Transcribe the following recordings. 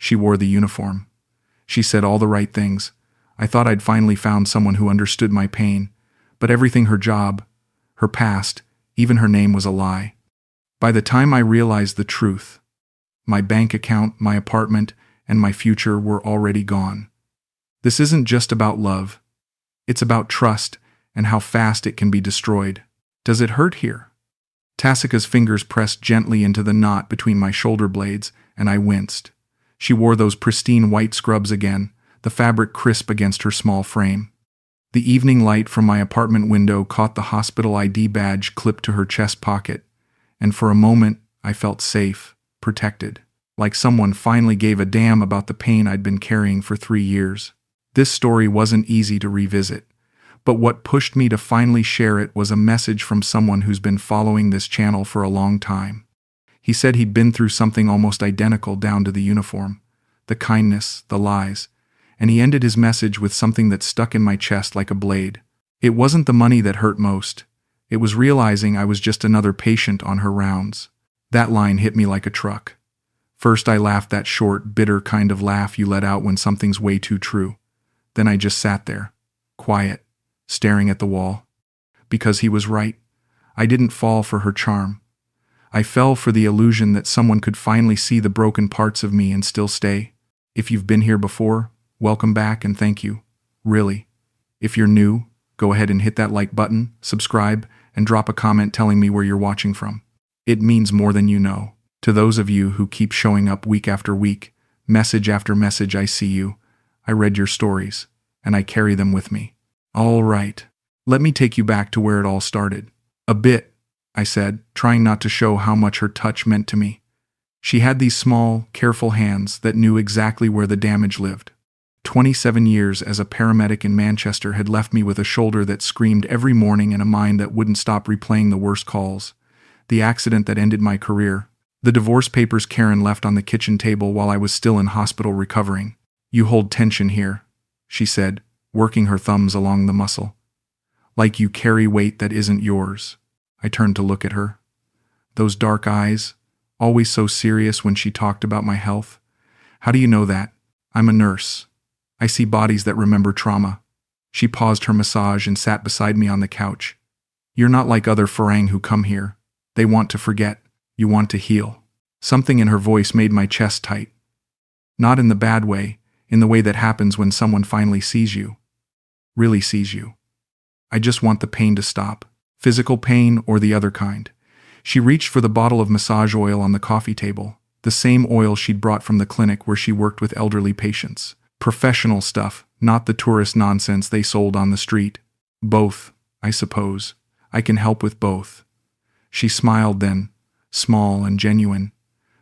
She wore the uniform. She said all the right things. I thought I'd finally found someone who understood my pain, but everything, her job, her past, even her name, was a lie. By the time I realized the truth, my bank account, my apartment, and my future were already gone. This isn't just about love. It's about trust and how fast it can be destroyed. Does it hurt here? Tasika's fingers pressed gently into the knot between my shoulder blades, and I winced. She wore those pristine white scrubs again, the fabric crisp against her small frame. The evening light from my apartment window caught the hospital ID badge clipped to her chest pocket, and for a moment I felt safe, protected, like someone finally gave a damn about the pain I'd been carrying for 3 years. This story wasn't easy to revisit, but what pushed me to finally share it was a message from someone who's been following this channel for a long time. He said he'd been through something almost identical down to the uniform, the kindness, the lies, and he ended his message with something that stuck in my chest like a blade. It wasn't the money that hurt most. It was realizing I was just another patient on her rounds. That line hit me like a truck. First I laughed, that short, bitter kind of laugh you let out when something's way too true. Then I just sat there, quiet, staring at the wall. Because he was right. I didn't fall for her charm. I fell for the illusion that someone could finally see the broken parts of me and still stay. If you've been here before, welcome back and thank you. Really. If you're new, go ahead and hit that like button, subscribe, and drop a comment telling me where you're watching from. It means more than you know. To those of you who keep showing up week after week, message after message, I see you. I read your stories, and I carry them with me. All right, let me take you back to where it all started. A bit, I said, trying not to show how much her touch meant to me. She had these small, careful hands that knew exactly where the damage lived. 27 years as a paramedic in Manchester had left me with a shoulder that screamed every morning and a mind that wouldn't stop replaying the worst calls. The accident that ended my career. The divorce papers Karen left on the kitchen table while I was still in hospital recovering. You hold tension here, she said, working her thumbs along the muscle. Like you carry weight that isn't yours. I turned to look at her. Those dark eyes, always so serious when she talked about my health. How do you know that? I'm a nurse. I see bodies that remember trauma. She paused her massage and sat beside me on the couch. You're not like other farang who come here. They want to forget. You want to heal. Something in her voice made my chest tight. Not in the bad way, in the way that happens when someone finally sees you. Really sees you. I just want the pain to stop. Physical pain or the other kind. She reached for the bottle of massage oil on the coffee table, the same oil she'd brought from the clinic where she worked with elderly patients. Professional stuff, not the tourist nonsense they sold on the street. Both, I suppose. I can help with both. She smiled then, small and genuine.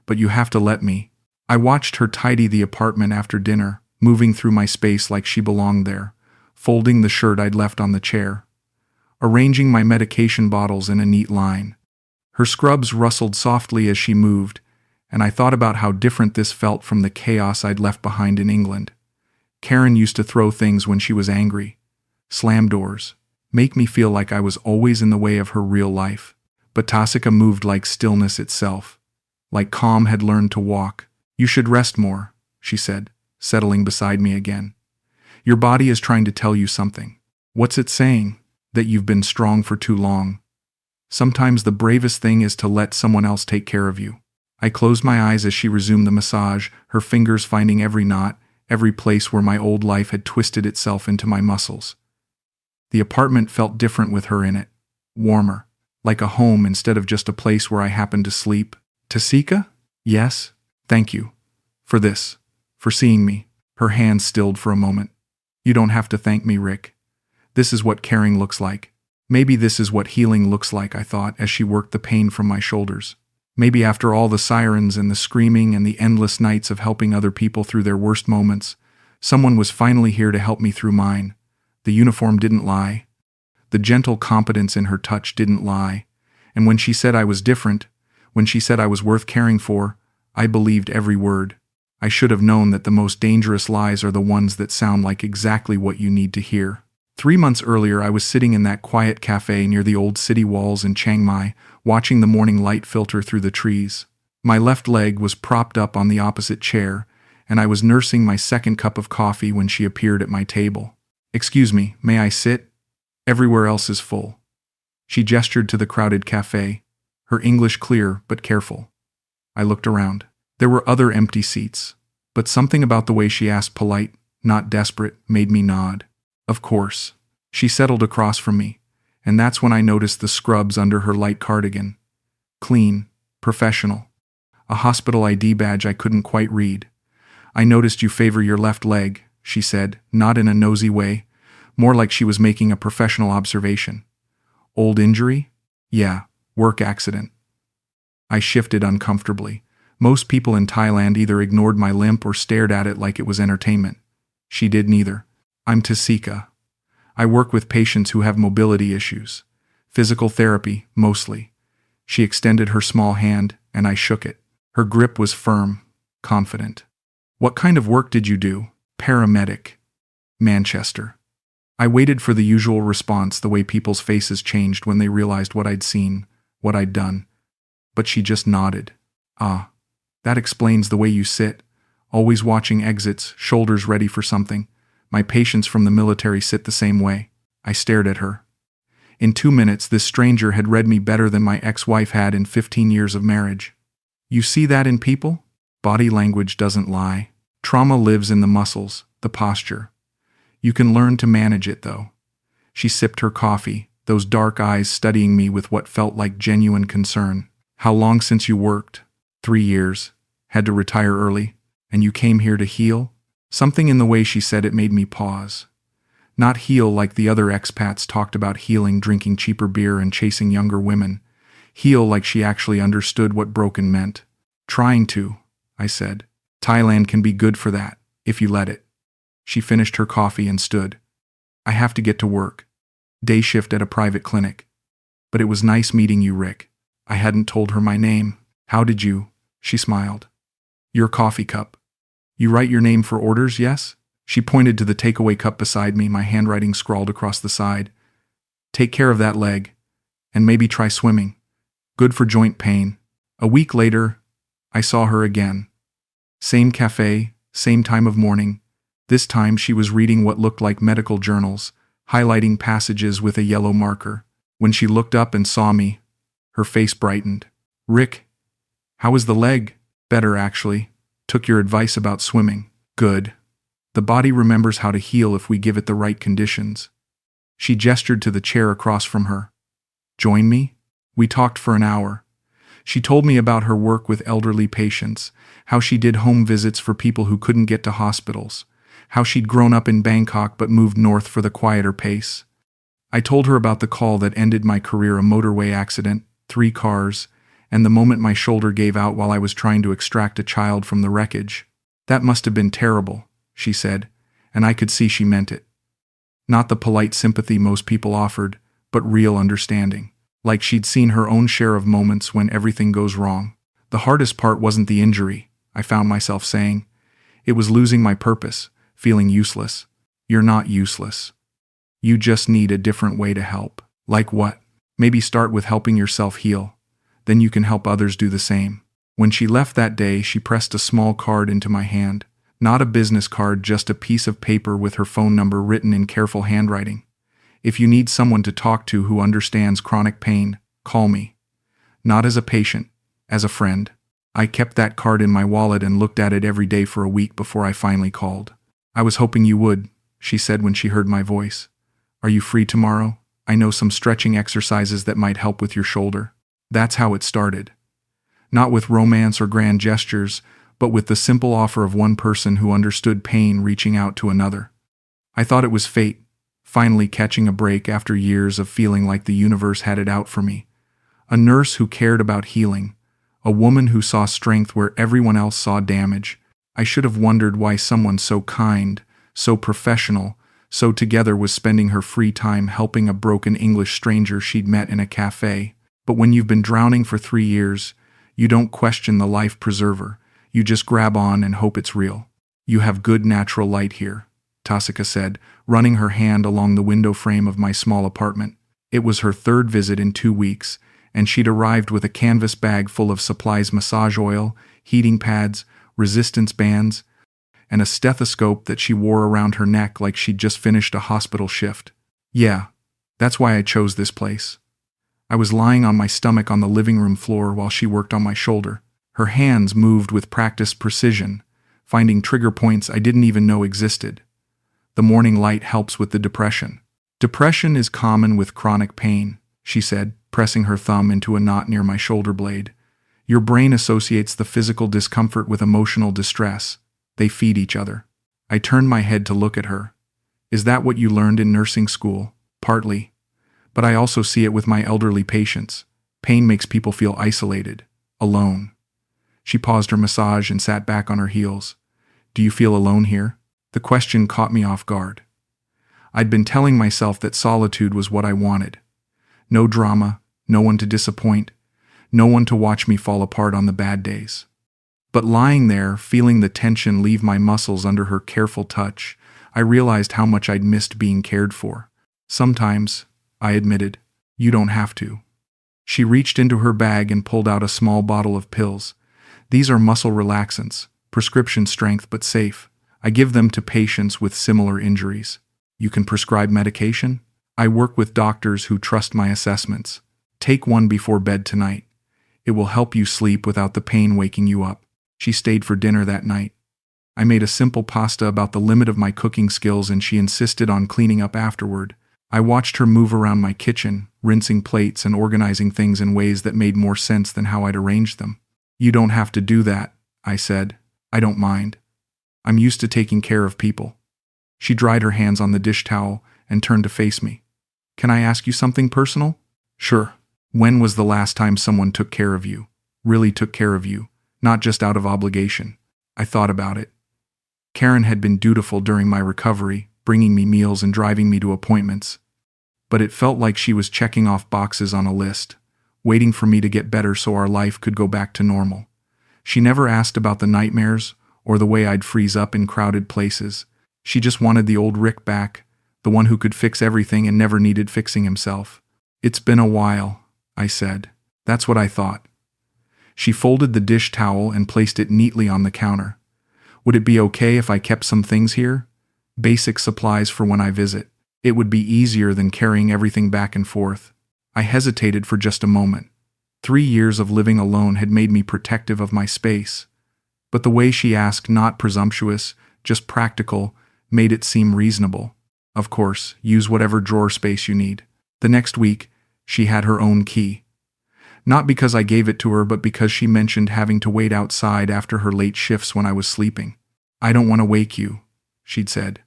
But you have to let me. I watched her tidy the apartment after dinner, moving through my space like she belonged there, folding the shirt I'd left on the chair, arranging my medication bottles in a neat line. Her scrubs rustled softly as she moved, and I thought about how different this felt from the chaos I'd left behind in England. Karen used to throw things when she was angry, slam doors, make me feel like I was always in the way of her real life. But Tasika moved like stillness itself, like calm had learned to walk. You should rest more, she said, settling beside me again. Your body is trying to tell you something. What's it saying? That you've been strong for too long. Sometimes the bravest thing is to let someone else take care of you. I closed my eyes as she resumed the massage, her fingers finding every knot, every place where my old life had twisted itself into my muscles. The apartment felt different with her in it, warmer, like a home instead of just a place where I happened to sleep. Tasika? Yes, thank you. For this. For seeing me. Her hands stilled for a moment. You don't have to thank me, Rick. This is what caring looks like. Maybe this is what healing looks like, I thought, as she worked the pain from my shoulders. Maybe after all the sirens and the screaming and the endless nights of helping other people through their worst moments, someone was finally here to help me through mine. The uniform didn't lie. The gentle competence in her touch didn't lie. And when she said I was different, when she said I was worth caring for, I believed every word. I should have known that the most dangerous lies are the ones that sound like exactly what you need to hear. 3 months earlier, I was sitting in that quiet cafe near the old city walls in Chiang Mai, watching the morning light filter through the trees. My left leg was propped up on the opposite chair, and I was nursing my second cup of coffee when she appeared at my table. "Excuse me, may I sit? Everywhere else is full." She gestured to the crowded cafe, her English clear but careful. I looked around. There were other empty seats, but something about the way she asked, polite, not desperate, made me nod. Of course. She settled across from me, and that's when I noticed the scrubs under her light cardigan. Clean, professional. A hospital ID badge I couldn't quite read. "I noticed you favor your left leg," she said, not in a nosy way, more like she was making a professional observation. "Old injury?" "Yeah, work accident." I shifted uncomfortably. Most people in Thailand either ignored my limp or stared at it like it was entertainment. She did neither. "I'm Tasika. I work with patients who have mobility issues. Physical therapy, mostly." She extended her small hand, and I shook it. Her grip was firm, confident. "What kind of work did you do?" "Paramedic. Manchester." I waited for the usual response, the way people's faces changed when they realized what I'd seen, what I'd done. But she just nodded. "Ah, that explains the way you sit, always watching exits, shoulders ready for something. My patients from the military sit the same way." I stared at her. In 2 minutes, this stranger had read me better than my ex-wife had in 15 years of marriage. "You see that in people? Body language doesn't lie. Trauma lives in the muscles, the posture. You can learn to manage it, though." She sipped her coffee, those dark eyes studying me with what felt like genuine concern. "How long since you worked?" 3 years. Had to retire early. "And you came here to heal?" Something in the way she said it made me pause. Not heal like the other expats talked about healing, drinking cheaper beer and chasing younger women. Heal like she actually understood what broken meant. "Trying to," I said. "Thailand can be good for that, if you let it." She finished her coffee and stood. "I have to get to work. Day shift at a private clinic. But it was nice meeting you, Rick." I hadn't told her my name. "How did you?" She smiled. "Your coffee cup. You write your name for orders, yes?" She pointed to the takeaway cup beside me, my handwriting scrawled across the side. "Take care of that leg. And maybe try swimming. Good for joint pain." A week later, I saw her again. Same cafe, same time of morning. This time she was reading what looked like medical journals, highlighting passages with a yellow marker. When she looked up and saw me, her face brightened. "Rick, how is the leg?" "Better, actually. Took your advice about swimming." "Good. The body remembers how to heal if we give it the right conditions." She gestured to the chair across from her. "Join me?" We talked for an hour. She told me about her work with elderly patients, how she did home visits for people who couldn't get to hospitals, how she'd grown up in Bangkok but moved north for the quieter pace. I told her about the call that ended my career, a motorway accident, 3 cars, and the moment my shoulder gave out while I was trying to extract a child from the wreckage. "That must have been terrible," she said, and I could see she meant it. Not the polite sympathy most people offered, but real understanding. Like she'd seen her own share of moments when everything goes wrong. The hardest part wasn't the injury, I found myself saying. It was losing my purpose, feeling useless. "You're not useless. You just need a different way to help." "Like what?" "Maybe start with helping yourself heal. Then you can help others do the same." When she left that day, she pressed a small card into my hand. Not a business card, just a piece of paper with her phone number written in careful handwriting. "If you need someone to talk to who understands chronic pain, call me." Not as a patient, as a friend. I kept that card in my wallet and looked at it every day for a week before I finally called. "I was hoping you would," she said when she heard my voice. "Are you free tomorrow? I know some stretching exercises that might help with your shoulder." That's how it started. Not with romance or grand gestures, but with the simple offer of one person who understood pain reaching out to another. I thought it was fate, finally catching a break after years of feeling like the universe had it out for me. A nurse who cared about healing, a woman who saw strength where everyone else saw damage. I should have wondered why someone so kind, so professional, so together was spending her free time helping a broken English stranger she'd met in a cafe. But when you've been drowning for 3 years, you don't question the life preserver. You just grab on and hope it's real. "You have good natural light here," Tasika said, running her hand along the window frame of my small apartment. It was her 3rd visit in 2 weeks, and she'd arrived with a canvas bag full of supplies: massage oil, heating pads, resistance bands. and a stethoscope that she wore around her neck like she'd just finished a hospital shift. Yeah, that's why I chose this place. I was lying on my stomach on the living room floor while she worked on my shoulder. Her hands moved with practiced precision, finding trigger points I didn't even know existed. The morning light helps with the depression. Depression is common with chronic pain, she said, pressing her thumb into a knot near my shoulder blade. Your brain associates the physical discomfort with emotional distress. They feed each other. I turned my head to look at her. Is that what you learned in nursing school? Partly. But I also see it with my elderly patients. Pain makes people feel isolated, alone. She paused her massage and sat back on her heels. Do you feel alone here? The question caught me off guard. I'd been telling myself that solitude was what I wanted. No drama, no one to disappoint, no one to watch me fall apart on the bad days. But lying there, feeling the tension leave my muscles under her careful touch, I realized how much I'd missed being cared for. Sometimes, I admitted, you don't have to. She reached into her bag and pulled out a small bottle of pills. These are muscle relaxants, prescription strength but safe. I give them to patients with similar injuries. You can prescribe medication? I work with doctors who trust my assessments. Take one before bed tonight. It will help you sleep without the pain waking you up. She stayed for dinner that night. I made a simple pasta about the limit of my cooking skills and she insisted on cleaning up afterward. I watched her move around my kitchen, rinsing plates and organizing things in ways that made more sense than how I'd arranged them. You don't have to do that, I said. I don't mind. I'm used to taking care of people. She dried her hands on the dish towel and turned to face me. Can I ask you something personal? Sure. When was the last time someone took care of you? Really took care of you, not just out of obligation. I thought about it. Karen had been dutiful during my recovery, bringing me meals and driving me to appointments. But it felt like she was checking off boxes on a list, waiting for me to get better so our life could go back to normal. She never asked about the nightmares or the way I'd freeze up in crowded places. She just wanted the old Rick back, the one who could fix everything and never needed fixing himself. It's been a while, I said. That's what I thought. She folded the dish towel and placed it neatly on the counter. Would it be okay if I kept some things here? Basic supplies for when I visit. It would be easier than carrying everything back and forth. I hesitated for just a moment. 3 years of living alone had made me protective of my space. But the way she asked, not presumptuous, just practical, made it seem reasonable. Of course, use whatever drawer space you need. The next week, she had her own key. Not because I gave it to her, but because she mentioned having to wait outside after her late shifts when I was sleeping. I don't want to wake you, she'd said.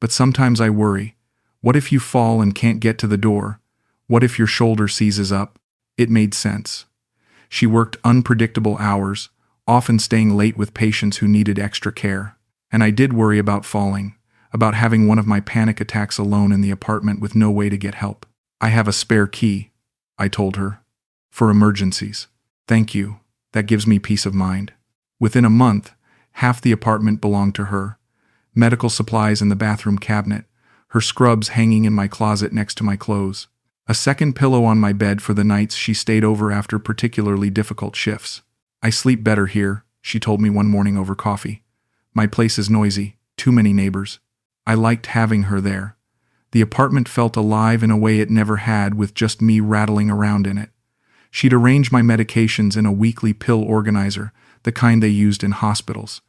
But sometimes I worry. What if you fall and can't get to the door? What if your shoulder seizes up? It made sense. She worked unpredictable hours, often staying late with patients who needed extra care. And I did worry about falling, about having one of my panic attacks alone in the apartment with no way to get help. I have a spare key, I told her. For emergencies. Thank you. That gives me peace of mind. Within a month, half the apartment belonged to her. Medical supplies in the bathroom cabinet, her scrubs hanging in my closet next to my clothes. A second pillow on my bed for the nights she stayed over after particularly difficult shifts. I sleep better here, she told me one morning over coffee. My place is noisy, too many neighbors. I liked having her there. The apartment felt alive in a way it never had with just me rattling around in it. She'd arrange my medications in a weekly pill organizer, the kind they used in hospitals.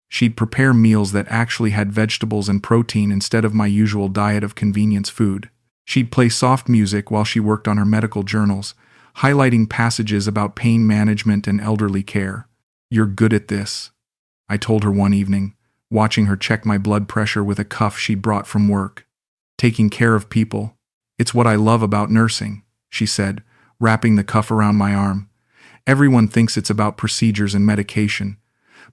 She'd prepare meals that actually had vegetables and protein instead of my usual diet of convenience food. She'd play soft music while she worked on her medical journals, highlighting passages about pain management and elderly care. You're good at this, I told her one evening, watching her check my blood pressure with a cuff she'd brought from work. Taking care of people. It's what I love about nursing, she said, wrapping the cuff around my arm. Everyone thinks it's about procedures and medication,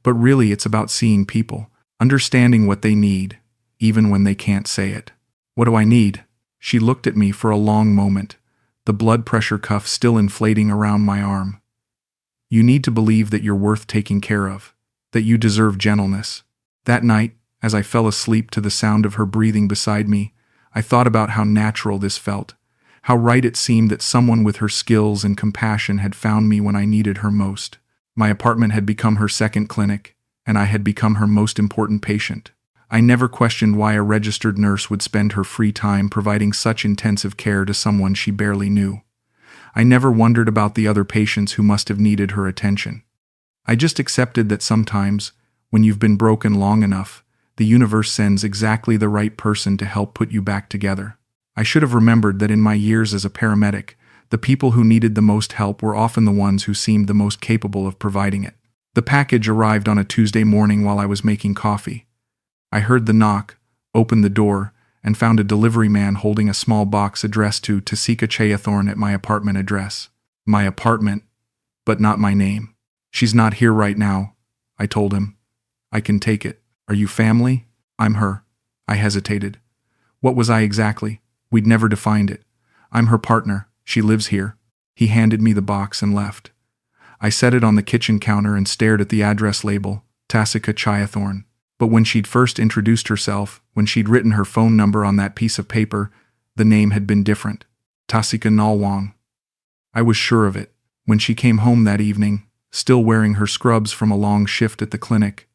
but really it's about seeing people, understanding what they need, even when they can't say it. What do I need? She looked at me for a long moment, the blood pressure cuff still inflating around my arm. You need to believe that you're worth taking care of, that you deserve gentleness. That night, as I fell asleep to the sound of her breathing beside me, I thought about how natural this felt, how right it seemed that someone with her skills and compassion had found me when I needed her most. My apartment had become her second clinic, and I had become her most important patient. I never questioned why a registered nurse would spend her free time providing such intensive care to someone she barely knew. I never wondered about the other patients who must have needed her attention. I just accepted that sometimes, when you've been broken long enough, the universe sends exactly the right person to help put you back together. I should have remembered that in my years as a paramedic, the people who needed the most help were often the ones who seemed the most capable of providing it. The package arrived on a Tuesday morning while I was making coffee. I heard the knock, opened the door, and found a delivery man holding a small box addressed to Tasika Chayathorn at my apartment address. My apartment, but not my name. She's not here right now, I told him. I can take it. Are you family? I'm her. I hesitated. What was I exactly? We'd never defined it. I'm her partner. She lives here. He handed me the box and left. I set it on the kitchen counter and stared at the address label, Tasika Chayathorn. But when she'd first introduced herself, when she'd written her phone number on that piece of paper, the name had been different. Tasika Nalwang. I was sure of it. When she came home that evening, still wearing her scrubs from a long shift at the clinic,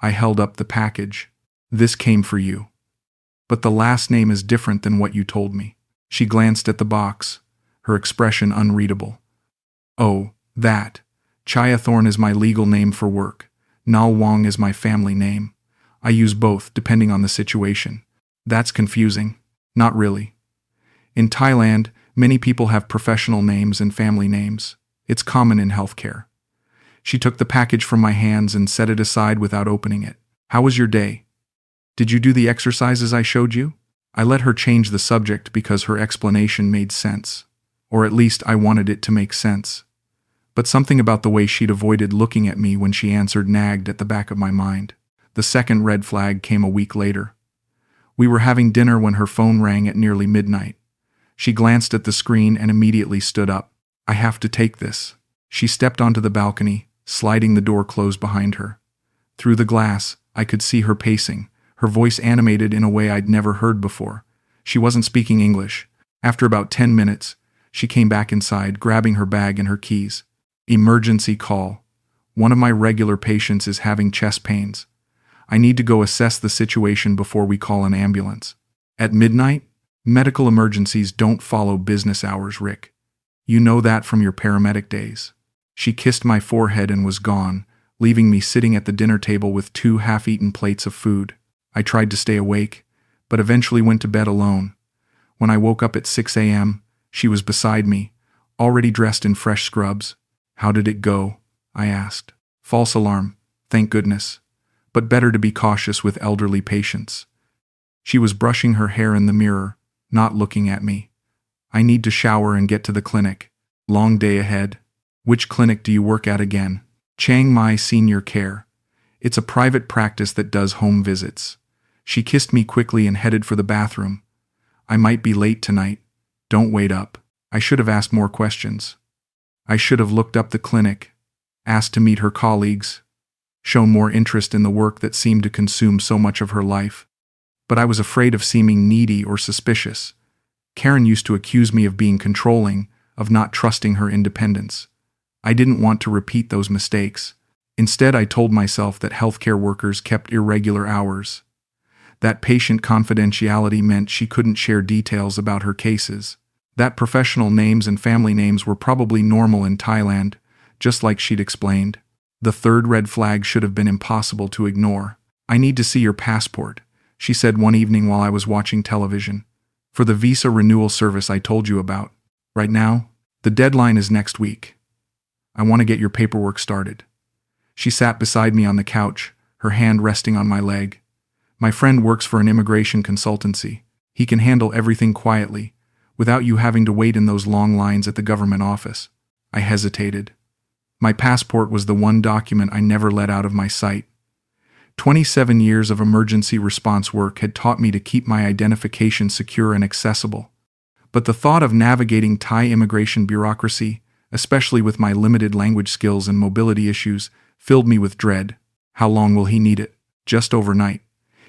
I held up the package. This came for you. But the last name is different than what you told me. She glanced at the box, her expression unreadable. Oh, that. Chayathorn is my legal name for work. Nalwang is my family name. I use both, depending on the situation. That's confusing. Not really. In Thailand, many people have professional names and family names. It's common in healthcare. She took the package from my hands and set it aside without opening it. How was your day? Did you do the exercises I showed you? I let her change the subject because her explanation made sense. Or at least I wanted it to make sense. But something about the way she'd avoided looking at me when she answered nagged at the back of my mind. The second red flag came a week later. We were having dinner when her phone rang at nearly midnight. She glanced at the screen and immediately stood up. I have to take this. She stepped onto the balcony, sliding the door closed behind her. Through the glass, I could see her pacing, her voice animated in a way I'd never heard before. She wasn't speaking English. After about 10 minutes, she came back inside, grabbing her bag and her keys. Emergency call. One of my regular patients is having chest pains. I need to go assess the situation before we call an ambulance. At midnight, medical emergencies don't follow business hours, Rick. You know that from your paramedic days. She kissed my forehead and was gone, leaving me sitting at the dinner table with 2 half-eaten plates of food. I tried to stay awake, but eventually went to bed alone. When I woke up at 6 a.m., she was beside me, already dressed in fresh scrubs. How did it go? I asked. False alarm, thank goodness. But better to be cautious with elderly patients. She was brushing her hair in the mirror, not looking at me. I need to shower and get to the clinic. Long day ahead. Which clinic do you work at again? Chiang Mai Senior Care. It's a private practice that does home visits. She kissed me quickly and headed for the bathroom. I might be late tonight. Don't wait up. I should have asked more questions. I should have looked up the clinic, asked to meet her colleagues, shown more interest in the work that seemed to consume so much of her life. But I was afraid of seeming needy or suspicious. Karen used to accuse me of being controlling, of not trusting her independence. I didn't want to repeat those mistakes. Instead, I told myself that healthcare workers kept irregular hours. That patient confidentiality meant she couldn't share details about her cases. That professional names and family names were probably normal in Thailand, just like she'd explained. The third red flag should have been impossible to ignore. I need to see your passport, she said one evening while I was watching television. For the visa renewal service I told you about. Right now, the deadline is next week. I want to get your paperwork started. She sat beside me on the couch, her hand resting on my leg. My friend works for an immigration consultancy. He can handle everything quietly, without you having to wait in those long lines at the government office. I hesitated. My passport was the one document I never let out of my sight. 27 years of emergency response work had taught me to keep my identification secure and accessible. But the thought of navigating Thai immigration bureaucracy, especially with my limited language skills and mobility issues, filled me with dread. How long will he need it? Just overnight.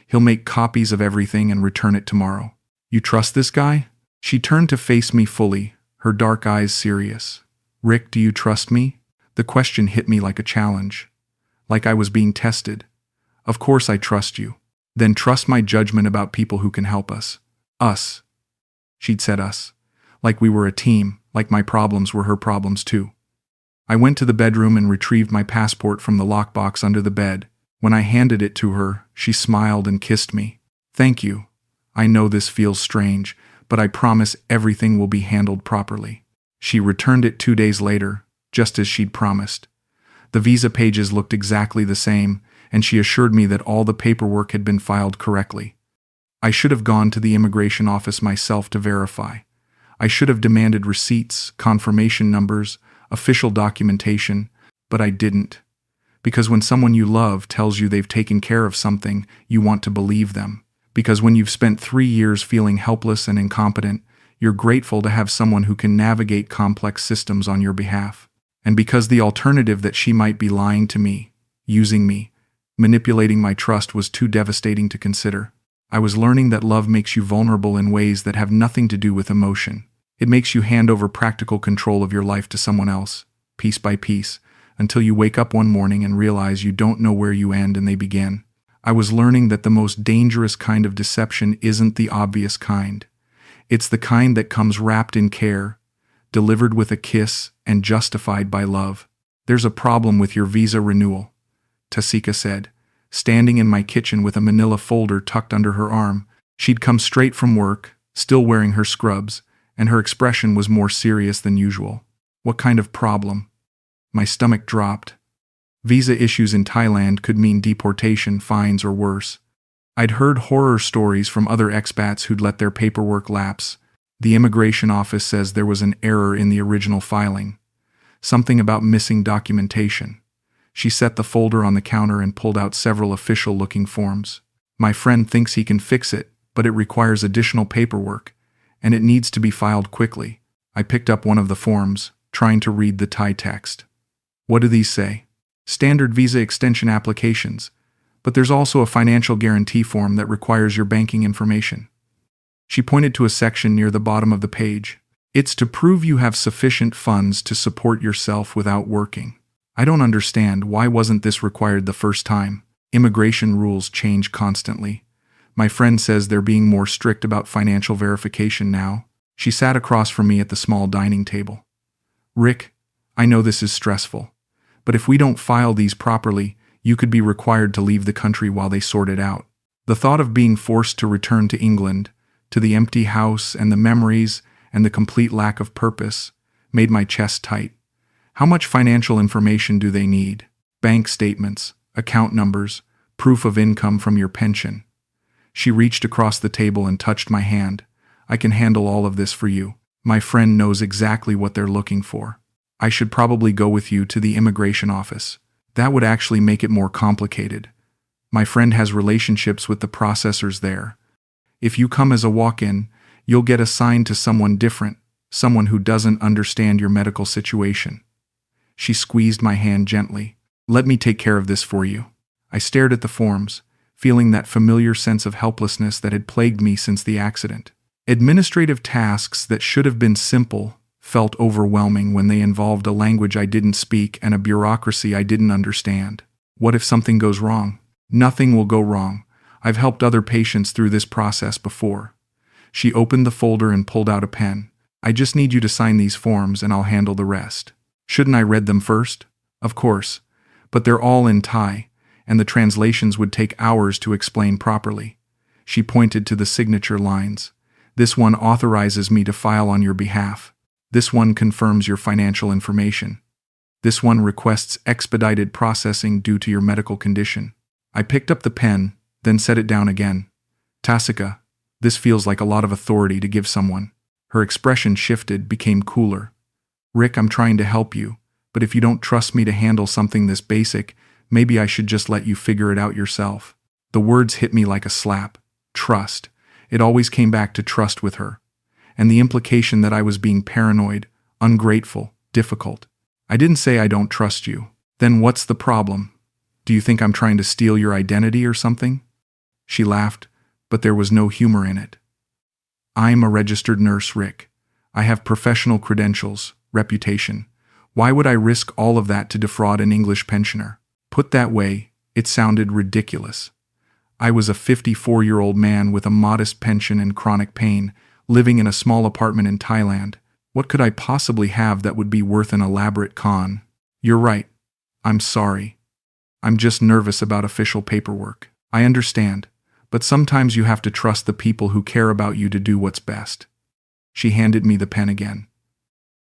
He'll make copies of everything and return it tomorrow. You trust this guy? She turned to face me fully, her dark eyes serious. Rick, do you trust me? The question hit me like a challenge. like I was being tested. Of course I trust you. Then trust my judgment about people who can help us. Us. She'd said us. Like we were a team, like my problems were her problems too. I went to the bedroom and retrieved my passport from the lockbox under the bed. When I handed it to her, she smiled and kissed me. Thank you. I know this feels strange, but I promise everything will be handled properly. She returned it 2 days later, just as she'd promised. The visa pages looked exactly the same, and she assured me that all the paperwork had been filed correctly. I should have gone to the immigration office myself to verify. I should have demanded receipts, confirmation numbers, official documentation, but I didn't. Because when someone you love tells you they've taken care of something, you want to believe them. Because when you've spent 3 years feeling helpless and incompetent, you're grateful to have someone who can navigate complex systems on your behalf. And because the alternative that she might be lying to me, using me, manipulating my trust was too devastating to consider. I was learning that love makes you vulnerable in ways that have nothing to do with emotion. It makes you hand over practical control of your life to someone else, piece by piece, until you wake up one morning and realize you don't know where you end and they begin. I was learning that the most dangerous kind of deception isn't the obvious kind. It's the kind that comes wrapped in care, delivered with a kiss, and justified by love. There's a problem with your visa renewal, Tasika said, standing in my kitchen with a manila folder tucked under her arm. She'd come straight from work, still wearing her scrubs, and her expression was more serious than usual. What kind of problem? My stomach dropped. Visa issues in Thailand could mean deportation, fines, or worse. I'd heard horror stories from other expats who'd let their paperwork lapse. The immigration office says there was an error in the original filing. Something about missing documentation. She set the folder on the counter and pulled out several official-looking forms. My friend thinks he can fix it, but it requires additional paperwork, and it needs to be filed quickly. I picked up one of the forms, trying to read the Thai text. What do these say? Standard visa extension applications, but there's also a financial guarantee form that requires your banking information. She pointed to a section near the bottom of the page. It's to prove you have sufficient funds to support yourself without working. I don't understand, why wasn't this required the first time? Immigration rules change constantly. My friend says they're being more strict about financial verification now. She sat across from me at the small dining table. Rick, I know this is stressful, but if we don't file these properly, you could be required to leave the country while they sort it out. The thought of being forced to return to England, to the empty house and the memories and the complete lack of purpose, made my chest tight. How much financial information do they need? Bank statements, account numbers, proof of income from your pension. She reached across the table and touched my hand. I can handle all of this for you. My friend knows exactly what they're looking for. I should probably go with you to the immigration office. That would actually make it more complicated. My friend has relationships with the processors there. If you come as a walk-in, you'll get assigned to someone different, someone who doesn't understand your medical situation. She squeezed my hand gently. Let me take care of this for you. I stared at the forms, feeling that familiar sense of helplessness that had plagued me since the accident. Administrative tasks that should have been simple felt overwhelming when they involved a language I didn't speak and a bureaucracy I didn't understand. What if something goes wrong? Nothing will go wrong. I've helped other patients through this process before. She opened the folder and pulled out a pen. I just need you to sign these forms and I'll handle the rest. Shouldn't I read them first? Of course. But they're all in Thai, and the translations would take hours to explain properly. She pointed to the signature lines. This one authorizes me to file on your behalf. This one confirms your financial information. This one requests expedited processing due to your medical condition. I picked up the pen, then set it down again. Tasika, this feels like a lot of authority to give someone. Her expression shifted, became cooler. Rick, I'm trying to help you, but if you don't trust me to handle something this basic, maybe I should just let you figure it out yourself. The words hit me like a slap. Trust. It always came back to trust with her. And the implication that I was being paranoid, ungrateful, difficult. I didn't say I don't trust you. Then what's the problem? Do you think I'm trying to steal your identity or something? She laughed, but there was no humor in it. I'm a registered nurse, Rick. I have professional credentials, reputation. Why would I risk all of that to defraud an English pensioner? Put that way, it sounded ridiculous. I was a 54-year-old man with a modest pension and chronic pain, living in a small apartment in Thailand. What could I possibly have that would be worth an elaborate con? You're right. I'm sorry. I'm just nervous about official paperwork. I understand, but sometimes you have to trust the people who care about you to do what's best. She handed me the pen again.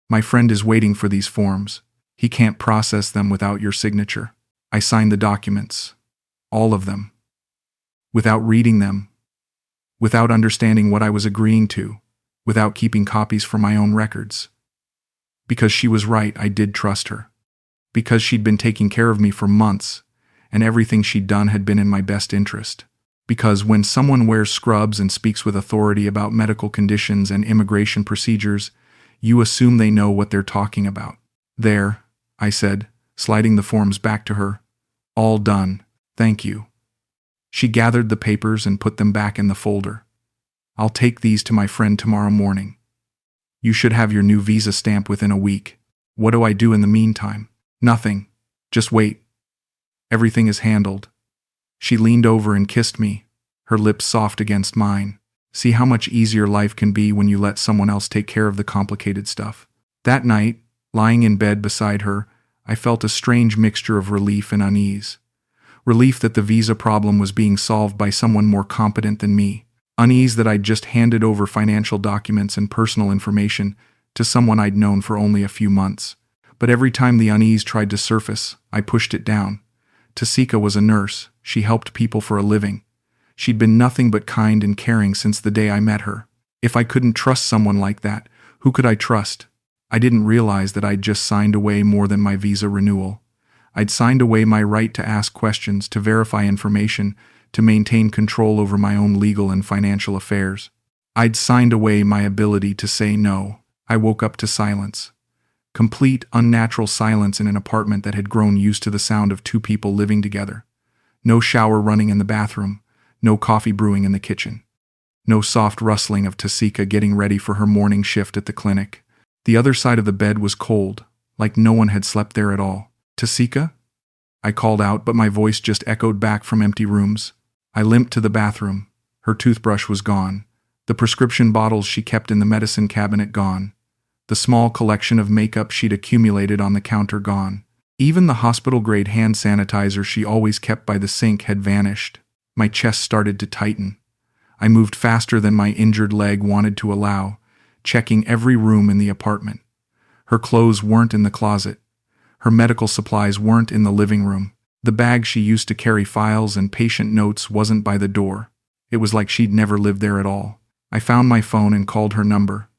My friend is waiting for these forms. He can't process them without your signature. I signed the documents. All of them. Without reading them. Without understanding what I was agreeing to. Without keeping copies for my own records. Because she was right, I did trust her. Because she'd been taking care of me for months, and everything she'd done had been in my best interest. Because when someone wears scrubs and speaks with authority about medical conditions and immigration procedures, you assume they know what they're talking about. There, I said, sliding the forms back to her. All done, thank you. She gathered the papers and put them back in the folder. I'll take these to my friend tomorrow morning. You should have your new visa stamp within a week. What do I do in the meantime? Nothing. Just wait. Everything is handled. She leaned over and kissed me, her lips soft against mine. See how much easier life can be when you let someone else take care of the complicated stuff. That night, lying in bed beside her, I felt a strange mixture of relief and unease. Relief that the visa problem was being solved by someone more competent than me. Unease that I'd just handed over financial documents and personal information to someone I'd known for only a few months. But every time the unease tried to surface, I pushed it down. Tasika was a nurse. She helped people for a living. She'd been nothing but kind and caring since the day I met her. If I couldn't trust someone like that, who could I trust? I didn't realize that I'd just signed away more than my visa renewal. I'd signed away my right to ask questions, to verify information, to maintain control over my own legal and financial affairs. I'd signed away my ability to say no. I woke up to silence. Complete, unnatural silence in an apartment that had grown used to the sound of two people living together. No shower running in the bathroom. No coffee brewing in the kitchen. No soft rustling of Tasika getting ready for her morning shift at the clinic. The other side of the bed was cold, like no one had slept there at all. Tasika? I called out, but my voice just echoed back from empty rooms. I limped to the bathroom. Her toothbrush was gone. The prescription bottles she kept in the medicine cabinet gone. The small collection of makeup she'd accumulated on the counter gone. Even the hospital-grade hand sanitizer she always kept by the sink had vanished. My chest started to tighten. I moved faster than my injured leg wanted to allow, checking every room in the apartment. Her clothes weren't in the closet. Her medical supplies weren't in the living room. The bag she used to carry files and patient notes wasn't by the door. It was like she'd never lived there at all. I found my phone and called her number.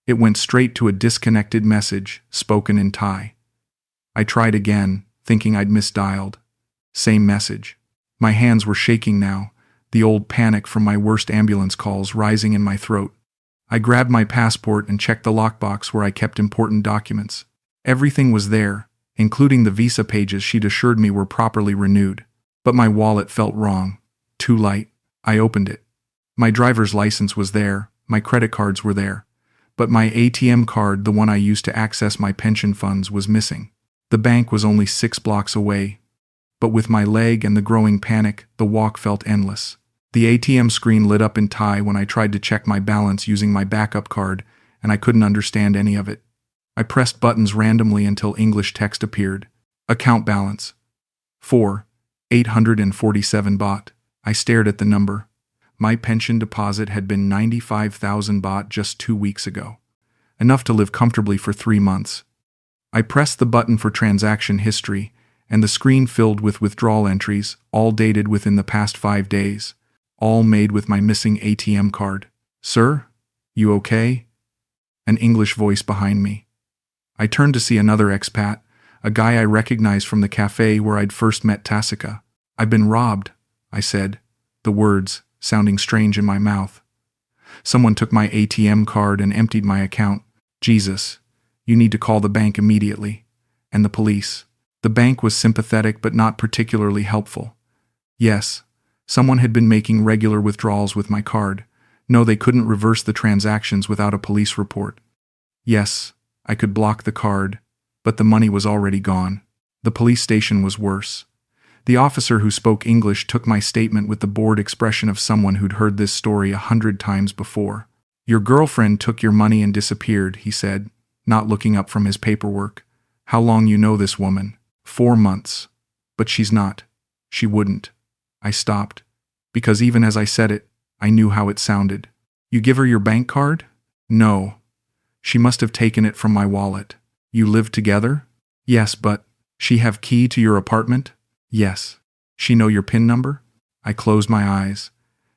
It went straight to a disconnected message, spoken in Thai. I tried again, thinking I'd misdialed. Same message. My hands were shaking now, the old panic from my worst ambulance calls rising in my throat. I grabbed my passport and checked the lockbox where I kept important documents. Everything was there, including the visa pages she'd assured me were properly renewed. But my wallet felt wrong. Too light. I opened it. My driver's license was there, my credit cards were there. But my ATM card, the one I used to access my pension funds, was missing. The bank was only 6 blocks away. But with my leg and the growing panic, the walk felt endless. The ATM screen lit up in Thai when I tried to check my balance using my backup card, and I couldn't understand any of it. I pressed buttons randomly until English text appeared. Account balance. 847 baht. I stared at the number. My pension deposit had been 95,000 baht just 2 weeks ago. Enough to live comfortably for 3 months. I pressed the button for transaction history, and the screen filled with withdrawal entries, all dated within the past 5 days, all made with my missing ATM card. Sir? You okay? An English voice behind me. I turned to see another expat, a guy I recognized from the cafe where I'd first met Tasika. I've been robbed, I said, the words sounding strange in my mouth. Someone took my ATM card and emptied my account. Jesus, you need to call the bank immediately. And the police. The bank was sympathetic but not particularly helpful. Yes, someone had been making regular withdrawals with my card. No, they couldn't reverse the transactions without a police report. Yes, I could block the card, but the money was already gone. The police station was worse. The officer who spoke English took my statement with the bored expression of someone who'd heard this story 100 times before. "Your girlfriend took your money and disappeared," he said, not looking up from his paperwork. "How long you know this woman?" 4 months. "But she's not. She wouldn't." I stopped, because even as I said it, I knew how it sounded. "You give her your bank card?" "No. She must have taken it from my wallet." "You live together?" "Yes, but she have key to your apartment?" "Yes." "She know your PIN number?" I closed my eyes.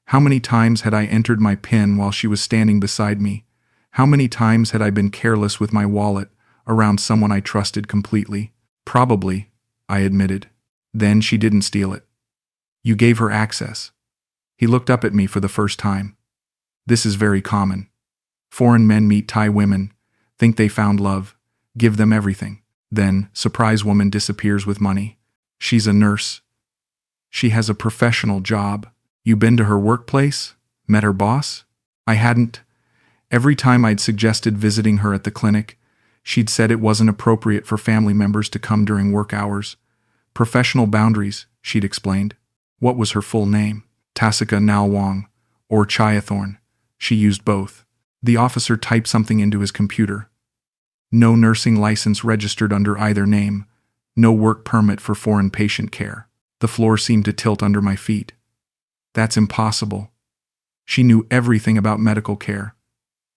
How many times had I entered my PIN while she was standing beside me? How many times had I been careless with my wallet around someone I trusted completely? "Probably," I admitted. "Then she didn't steal it. You gave her access." He looked up at me for the first time. "This is very common. Foreign men meet Thai women, think they found love, give them everything. Then, surprise woman disappears with money. She's a nurse. She has a professional job. You been to her workplace? Met her boss?" I hadn't. Every time I'd suggested visiting her at the clinic, she'd said it wasn't appropriate for family members to come during work hours. Professional boundaries, she'd explained. What was her full name? Tasika Nalwang, or Chiathorn. She used both. The officer typed something into his computer. No nursing license registered under either name. No work permit for foreign patient care. The floor seemed to tilt under my feet. That's impossible. She knew everything about medical care.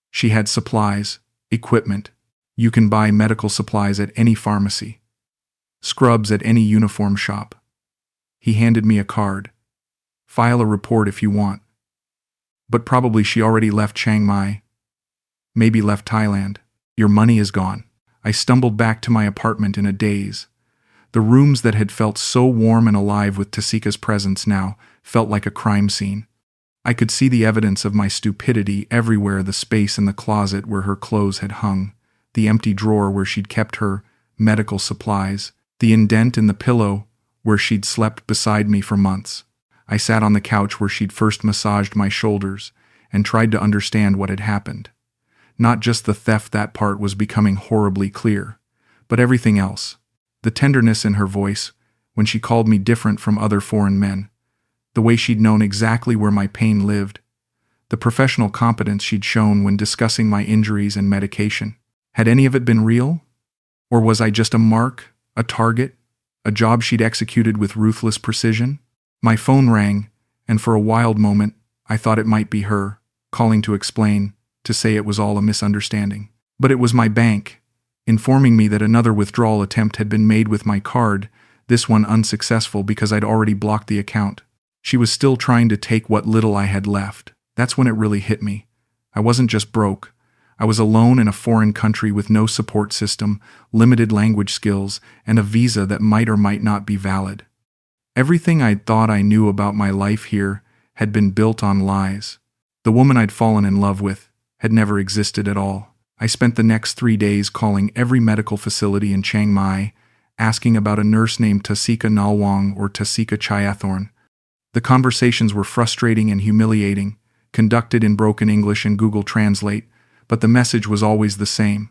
She had supplies, equipment. You can buy medical supplies at any pharmacy. Scrubs at any uniform shop. He handed me a card. File a report if you want. But probably she already left Chiang Mai. Maybe left Thailand. Your money is gone. I stumbled back to my apartment in a daze. The rooms that had felt so warm and alive with Tasika's presence now felt like a crime scene. I could see the evidence of my stupidity everywhere: the space in the closet where her clothes had hung, the empty drawer where she'd kept her medical supplies, the indent in the pillow where she'd slept beside me for months. I sat on the couch where she'd first massaged my shoulders and tried to understand what had happened. Not just the theft, that part was becoming horribly clear, but everything else. The tenderness in her voice when she called me different from other foreign men. The way she'd known exactly where my pain lived. The professional competence she'd shown when discussing my injuries and medication. Had any of it been real? Or was I just a mark, a target, a job she'd executed with ruthless precision? My phone rang, and for a wild moment, I thought it might be her, calling to explain, to say it was all a misunderstanding. But it was my bank, informing me that another withdrawal attempt had been made with my card, this one unsuccessful because I'd already blocked the account. She was still trying to take what little I had left. That's when it really hit me. I wasn't just broke. I was alone in a foreign country with no support system, limited language skills, and a visa that might or might not be valid. Everything I'd thought I knew about my life here had been built on lies. The woman I'd fallen in love with had never existed at all. I spent the next 3 days calling every medical facility in Chiang Mai, asking about a nurse named Tasika Nalwang or Tasika Chiathorn. The conversations were frustrating and humiliating, conducted in broken English and Google Translate, but the message was always the same.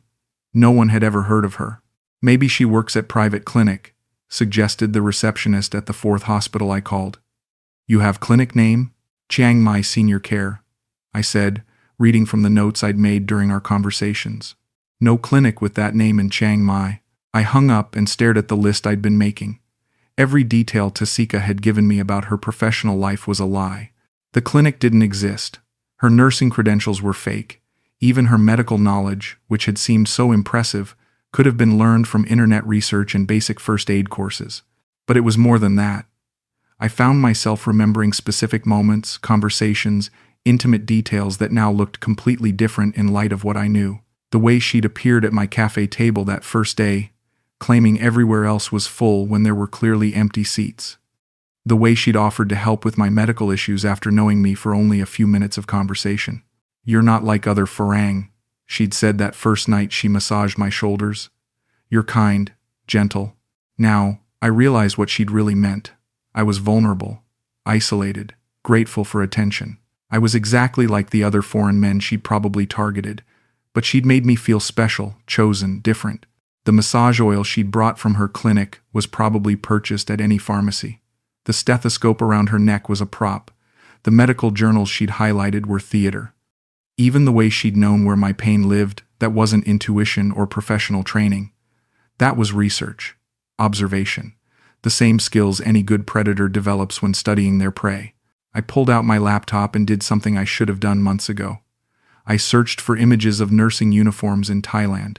No one had ever heard of her. "Maybe she works at private clinic," suggested the receptionist at the 4th hospital I called. "You have clinic name?" "Chiang Mai Senior Care," I said, reading from the notes I'd made during our conversations. No clinic with that name in Chiang Mai. I hung up and stared at the list I'd been making. Every detail Tasika had given me about her professional life was a lie. The clinic didn't exist. Her nursing credentials were fake. Even her medical knowledge, which had seemed so impressive, could have been learned from internet research and basic first aid courses. But it was more than that. I found myself remembering specific moments, conversations, intimate details that now looked completely different in light of what I knew. The way she'd appeared at my cafe table that first day, claiming everywhere else was full when there were clearly empty seats. The way she'd offered to help with my medical issues after knowing me for only a few minutes of conversation. "You're not like other farang," she'd said that first night she massaged my shoulders. "You're kind, gentle." Now, I realized what she'd really meant. I was vulnerable, isolated, grateful for attention. I was exactly like the other foreign men she'd probably targeted, but she'd made me feel special, chosen, different. The massage oil she'd brought from her clinic was probably purchased at any pharmacy. The stethoscope around her neck was a prop. The medical journals she'd highlighted were theater. Even the way she'd known where my pain lived, that wasn't intuition or professional training. That was research, observation, the same skills any good predator develops when studying their prey. I pulled out my laptop and did something I should have done months ago. I searched for images of nursing uniforms in Thailand.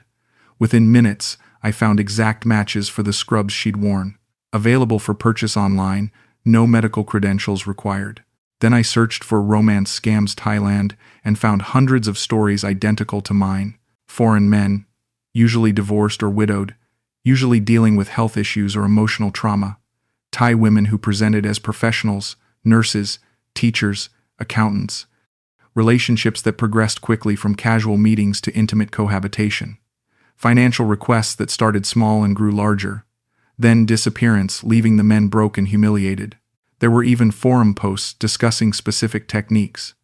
Within minutes, I found exact matches for the scrubs she'd worn. Available for purchase online, no medical credentials required. Then I searched for romance scams Thailand and found hundreds of stories identical to mine. Foreign men, usually divorced or widowed, usually dealing with health issues or emotional trauma. Thai women who presented as professionals, nurses, teachers, accountants. Relationships that progressed quickly from casual meetings to intimate cohabitation. Financial requests that started small and grew larger. Then disappearance, leaving the men broke and humiliated. There were even forum posts discussing specific techniques.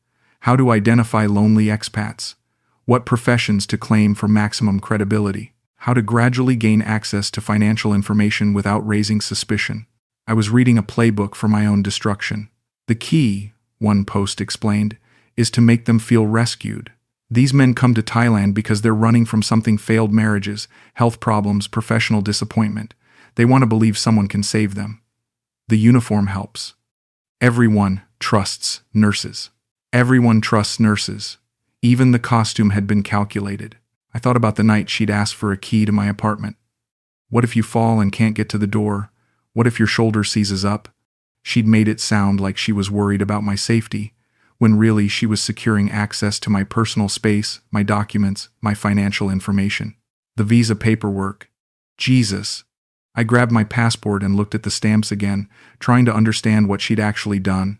How to identify lonely expats. What professions to claim for maximum credibility. How to gradually gain access to financial information without raising suspicion. I was reading a playbook for my own destruction. The key, one post explained, is to make them feel rescued. These men come to Thailand because they're running from something: failed marriages, health problems, professional disappointment. They want to believe someone can save them. The uniform helps. Everyone trusts nurses. Everyone trusts nurses. Even the costume had been calculated. I thought about the night she'd asked for a key to my apartment. What if you fall and can't get to the door? What if your shoulder seizes up? She'd made it sound like she was worried about my safety, when really she was securing access to my personal space, my documents, my financial information. The visa paperwork. Jesus. I grabbed my passport and looked at the stamps again, trying to understand what she'd actually done.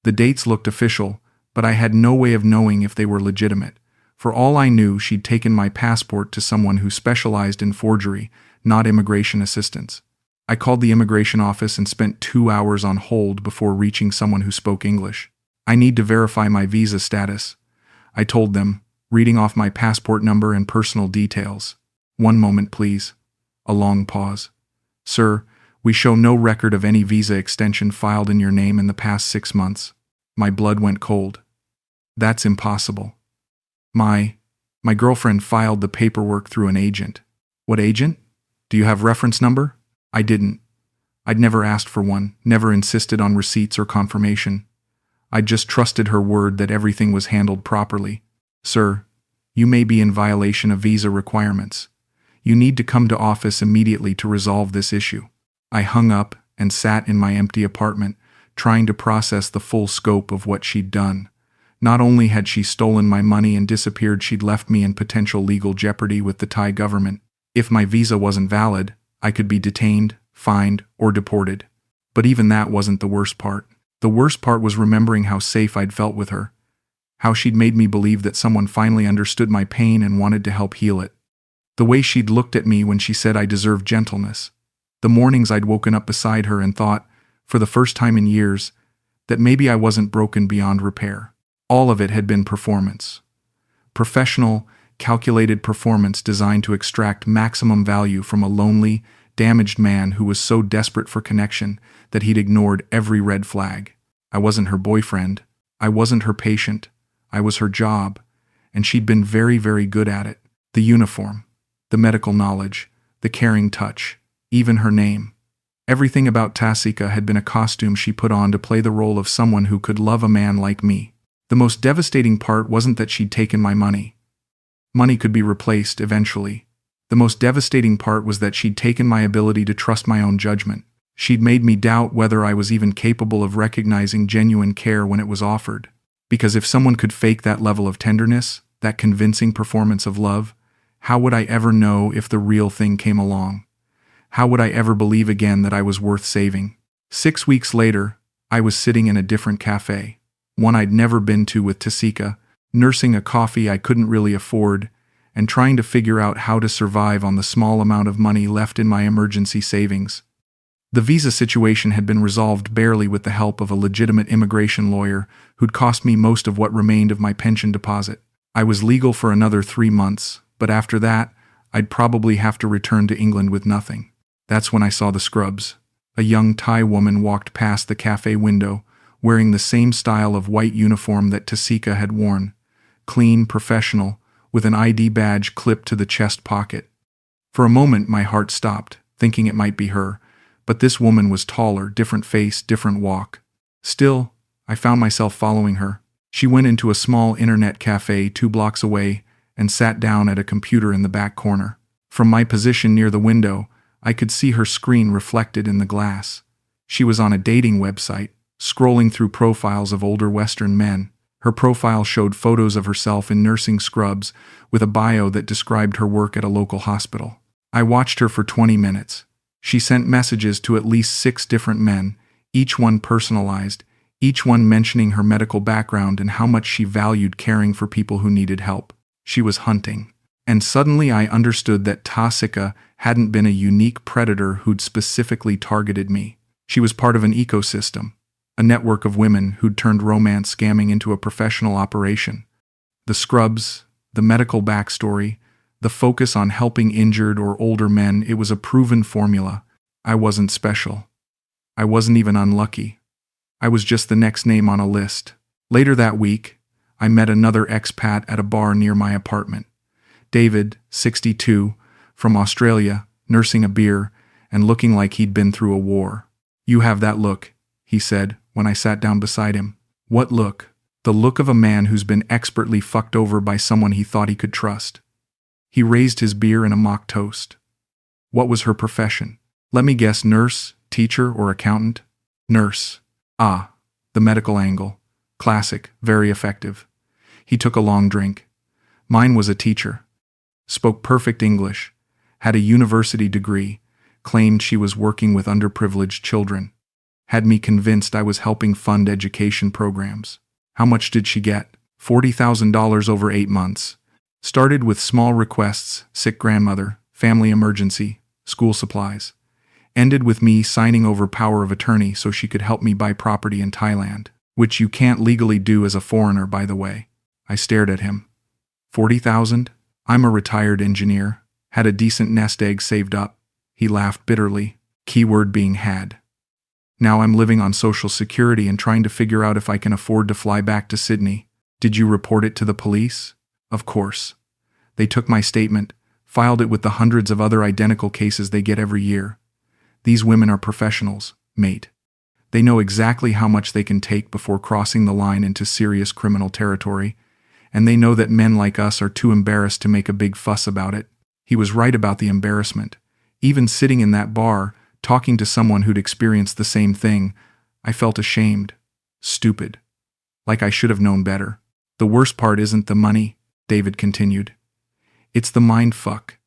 The dates looked official, but I had no way of knowing if they were legitimate. For all I knew, she'd taken my passport to someone who specialized in forgery, not immigration assistance. I called the immigration office and spent 2 hours on hold before reaching someone who spoke English. I need to verify my visa status, I told them, reading off my passport number and personal details. One moment, please. A long pause. Sir, we show no record of any visa extension filed in your name in the past 6 months. My blood went cold. That's impossible. My girlfriend filed the paperwork through an agent. What agent? Do you have reference number? I didn't. I'd never asked for one, never insisted on receipts or confirmation. I'd just trusted her word that everything was handled properly. Sir, you may be in violation of visa requirements. You need to come to office immediately to resolve this issue. I hung up and sat in my empty apartment, trying to process the full scope of what she'd done. Not only had she stolen my money and disappeared, she'd left me in potential legal jeopardy with the Thai government. If my visa wasn't valid, I could be detained, fined, or deported. But even that wasn't the worst part. The worst part was remembering how safe I'd felt with her. How she'd made me believe that someone finally understood my pain and wanted to help heal it. The way she'd looked at me when she said I deserved gentleness. The mornings I'd woken up beside her and thought, for the first time in years, that maybe I wasn't broken beyond repair. All of it had been performance. Professional, calculated performance designed to extract maximum value from a lonely, damaged man who was so desperate for connection that he'd ignored every red flag. I wasn't her boyfriend. I wasn't her patient. I was her job, and she'd been very, very good at it. The uniform, the medical knowledge, the caring touch, even her name. Everything about Tasika had been a costume she put on to play the role of someone who could love a man like me. The most devastating part wasn't that she'd taken my money. Money could be replaced eventually. The most devastating part was that she'd taken my ability to trust my own judgment. She'd made me doubt whether I was even capable of recognizing genuine care when it was offered. Because if someone could fake that level of tenderness, that convincing performance of love, how would I ever know if the real thing came along? How would I ever believe again that I was worth saving? 6 weeks later, I was sitting in a different cafe, one I'd never been to with Tasika, nursing a coffee I couldn't really afford, and trying to figure out how to survive on the small amount of money left in my emergency savings. The visa situation had been resolved barely with the help of a legitimate immigration lawyer who'd cost me most of what remained of my pension deposit. I was legal for another 3 months, but after that, I'd probably have to return to England with nothing. That's when I saw the scrubs. A young Thai woman walked past the cafe window, wearing the same style of white uniform that Tasika had worn. Clean, professional, with an ID badge clipped to the chest pocket. For a moment my heart stopped, thinking it might be her, but this woman was taller, different face, different walk. Still, I found myself following her. She went into a small internet cafe 2 blocks away and sat down at a computer in the back corner. From my position near the window, I could see her screen reflected in the glass. She was on a dating website, scrolling through profiles of older Western men. Her profile showed photos of herself in nursing scrubs with a bio that described her work at a local hospital. I watched her for 20 minutes. She sent messages to at least 6 different men, each one personalized, each one mentioning her medical background and how much she valued caring for people who needed help. She was hunting. And suddenly I understood that Tasika hadn't been a unique predator who'd specifically targeted me. She was part of an ecosystem, a network of women who'd turned romance scamming into a professional operation. The scrubs, the medical backstory, the focus on helping injured or older men, it was a proven formula. I wasn't special. I wasn't even unlucky. I was just the next name on a list. Later that week, I met another expat at a bar near my apartment. David, 62, from Australia, nursing a beer and looking like he'd been through a war. "You have that look," he said when I sat down beside him. "What look?" "The look of a man who's been expertly fucked over by someone he thought he could trust." He raised his beer in a mock toast. "What was her profession?" "Let me guess, nurse, teacher, or accountant?" "Nurse." "Ah, the medical angle. Classic, very effective." He took a long drink. "Mine was a teacher. Spoke perfect English, had a university degree, claimed she was working with underprivileged children. Had me convinced I was helping fund education programs." "How much did she get?" $40,000 over 8 months. Started with small requests, sick grandmother, family emergency, school supplies. Ended with me signing over power of attorney so she could help me buy property in Thailand, which you can't legally do as a foreigner, by the way." I stared at him. 40,000? I'm a retired engineer, had a decent nest egg saved up. He laughed bitterly, keyword being had. "Now I'm living on Social Security and trying to figure out if I can afford to fly back to Sydney." "Did you report it to the police?" "Of course. They took my statement, filed it with the hundreds of other identical cases they get every year. These women are professionals, mate. They know exactly how much they can take before crossing the line into serious criminal territory, and they know that men like us are too embarrassed to make a big fuss about it." He was right about the embarrassment. Even sitting in that bar, talking to someone who'd experienced the same thing, I felt ashamed. Stupid. Like I should have known better. "The worst part isn't the money," David continued. "It's the mind fuck.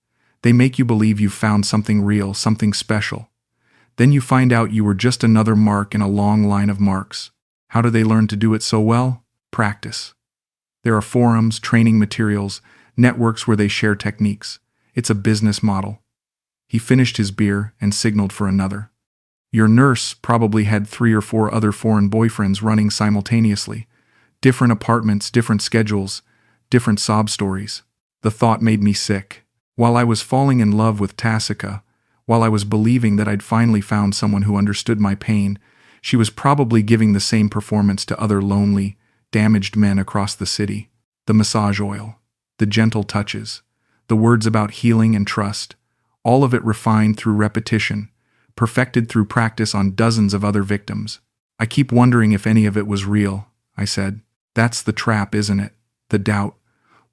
They make you believe you've found something real, something special. Then you find out you were just another mark in a long line of marks. How do they learn to do it so well? Practice. There are forums, training materials, networks where they share techniques. It's a business model." He finished his beer and signaled for another. "Your nurse probably had 3 or 4 other foreign boyfriends running simultaneously. Different apartments, different schedules, different sob stories." The thought made me sick. While I was falling in love with Tasika, while I was believing that I'd finally found someone who understood my pain, she was probably giving the same performance to other lonely, damaged men across the city. The massage oil, the gentle touches, the words about healing and trust, all of it refined through repetition, perfected through practice on dozens of other victims. "I keep wondering if any of it was real," I said. "That's the trap, isn't it? The doubt.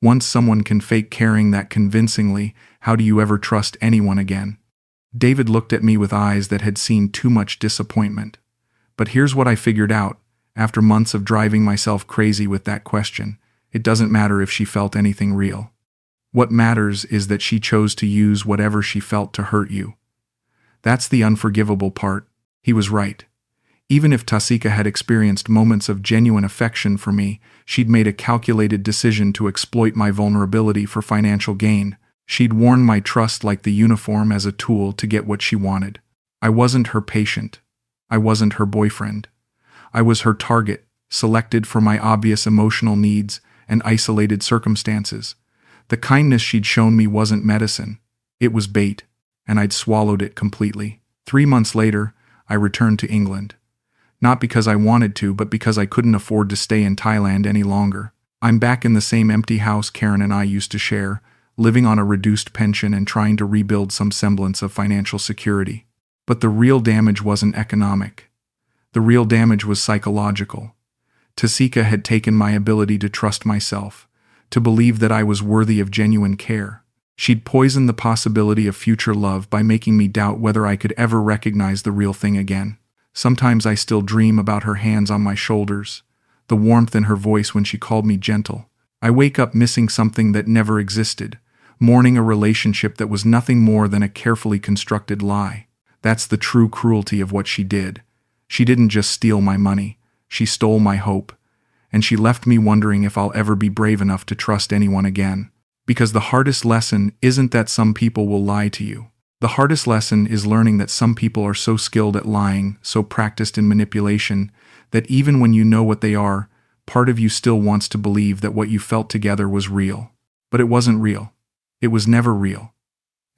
Once someone can fake caring that convincingly, how do you ever trust anyone again?" David looked at me with eyes that had seen too much disappointment. But here's what I figured out, after months of driving myself crazy with that question. It doesn't matter if she felt anything real. What matters is that she chose to use whatever she felt to hurt you. That's the unforgivable part. He was right. Even if Tasika had experienced moments of genuine affection for me, she'd made a calculated decision to exploit my vulnerability for financial gain. She'd worn my trust like the uniform as a tool to get what she wanted. I wasn't her patient. I wasn't her boyfriend. I was her target, selected for my obvious emotional needs and isolated circumstances. The kindness she'd shown me wasn't medicine. It was bait, and I'd swallowed it completely. 3 months later, I returned to England. Not because I wanted to, but because I couldn't afford to stay in Thailand any longer. I'm back in the same empty house Karen and I used to share, living on a reduced pension and trying to rebuild some semblance of financial security. But the real damage wasn't economic. The real damage was psychological. Tasika had taken my ability to trust myself, to believe that I was worthy of genuine care. She'd poisoned the possibility of future love by making me doubt whether I could ever recognize the real thing again. Sometimes I still dream about her hands on my shoulders, the warmth in her voice when she called me gentle. I wake up missing something that never existed, mourning a relationship that was nothing more than a carefully constructed lie. That's the true cruelty of what she did. She didn't just steal my money, she stole my hope, and she left me wondering if I'll ever be brave enough to trust anyone again. Because the hardest lesson isn't that some people will lie to you. The hardest lesson is learning that some people are so skilled at lying, so practiced in manipulation, that even when you know what they are, part of you still wants to believe that what you felt together was real. But it wasn't real. It was never real.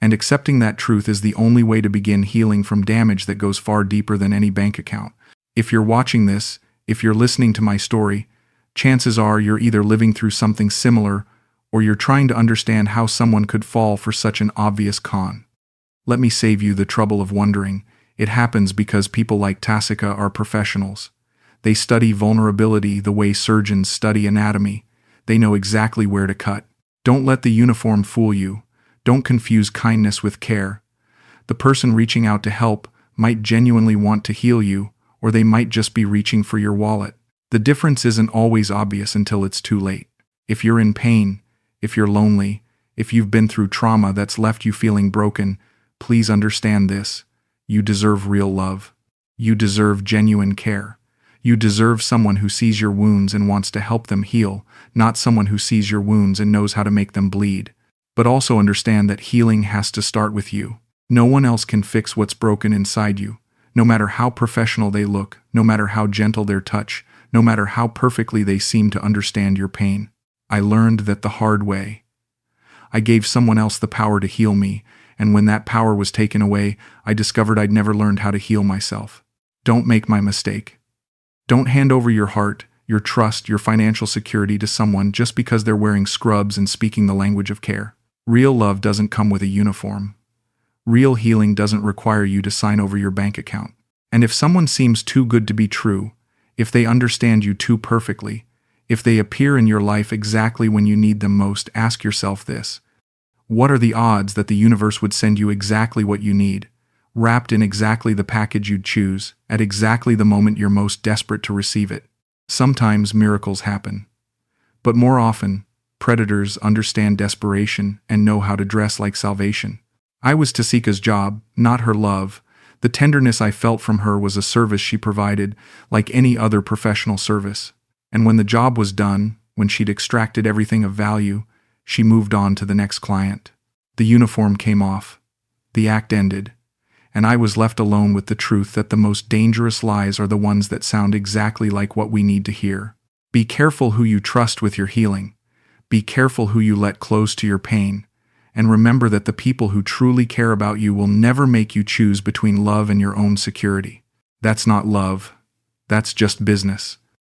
And accepting that truth is the only way to begin healing from damage that goes far deeper than any bank account. If you're watching this, if you're listening to my story, chances are you're either living through something similar or you're trying to understand how someone could fall for such an obvious con. Let me save you the trouble of wondering. It happens because people like Tasika are professionals. They study vulnerability the way surgeons study anatomy. They know exactly where to cut. Don't let the uniform fool you. Don't confuse kindness with care. The person reaching out to help might genuinely want to heal you, or they might just be reaching for your wallet. The difference isn't always obvious until it's too late. If you're in pain, if you're lonely, if you've been through trauma that's left you feeling broken, please understand this. You deserve real love. You deserve genuine care. You deserve someone who sees your wounds and wants to help them heal, not someone who sees your wounds and knows how to make them bleed. But also understand that healing has to start with you. No one else can fix what's broken inside you. No matter how professional they look, no matter how gentle their touch, no matter how perfectly they seem to understand your pain. I learned that the hard way. I gave someone else the power to heal me, and when that power was taken away, I discovered I'd never learned how to heal myself. Don't make my mistake. Don't hand over your heart, your trust, your financial security to someone just because they're wearing scrubs and speaking the language of care. Real love doesn't come with a uniform. Real healing doesn't require you to sign over your bank account. And if someone seems too good to be true, if they understand you too perfectly, if they appear in your life exactly when you need them most, ask yourself this. What are the odds that the universe would send you exactly what you need, wrapped in exactly the package you'd choose, at exactly the moment you're most desperate to receive it? Sometimes miracles happen. But more often, predators understand desperation and know how to dress like salvation. I was Tasika's job, not her love. The tenderness I felt from her was a service she provided, like any other professional service. And when the job was done, when she'd extracted everything of value, she moved on to the next client. The uniform came off. The act ended. And I was left alone with the truth that the most dangerous lies are the ones that sound exactly like what we need to hear. Be careful who you trust with your healing. Be careful who you let close to your pain. And remember that the people who truly care about you will never make you choose between love and your own security. That's not love. That's just business.